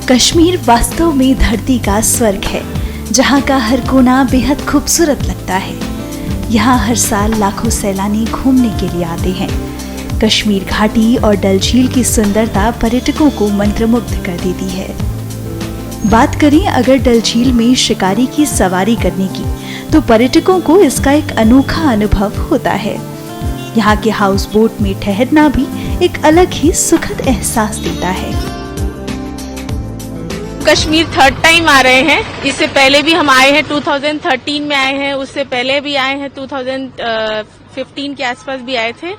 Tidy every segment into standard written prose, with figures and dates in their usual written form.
कश्मीर वास्तव में धरती का स्वर्ग है, जहाँ का हर कोना बेहद खूबसूरत लगता है। यहाँ हर साल लाखों सैलानी घूमने के लिए आते हैं। कश्मीर घाटी और डल झील की सुंदरता पर्यटकों को मंत्रमुग्ध कर देती है। बात करें अगर डल झील में शिकारी की सवारी करने की, तो पर्यटकों को इसका एक अनोखा अनुभव होता है। यहाँ के हाउस बोट में ठहरना भी एक अलग ही सुखद एहसास देता है। कश्मीर थर्ड टाइम आ रहे हैं। इससे पहले भी हम आए हैं, 2013 में आए हैं, उससे पहले भी आए हैं, 2015 के आसपास भी आए थे।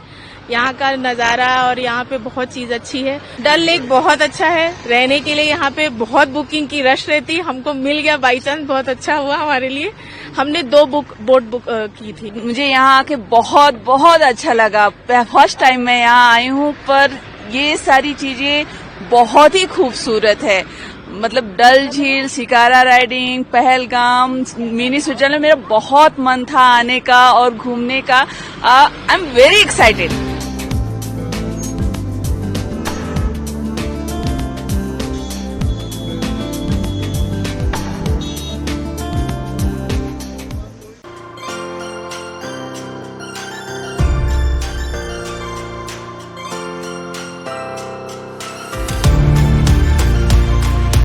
यहाँ का नज़ारा और यहाँ पे बहुत चीज अच्छी है। डल लेक बहुत अच्छा है रहने के लिए। यहाँ पे बहुत बुकिंग की रश रहती, हमको मिल गया बाई चांस, बहुत अच्छा हुआ हमारे लिए। हमने 2 बोट बुक की थी। मुझे यहाँ आके बहुत बहुत अच्छा लगा। फर्स्ट टाइम मैं यहाँ आई हूँ, पर ये सारी चीजें बहुत ही खूबसूरत है। मतलब डल झील, shikara riding, Pahalgam, mini Switzerland, मेरा बहुत मन था आने का और घूमने का। I am very excited.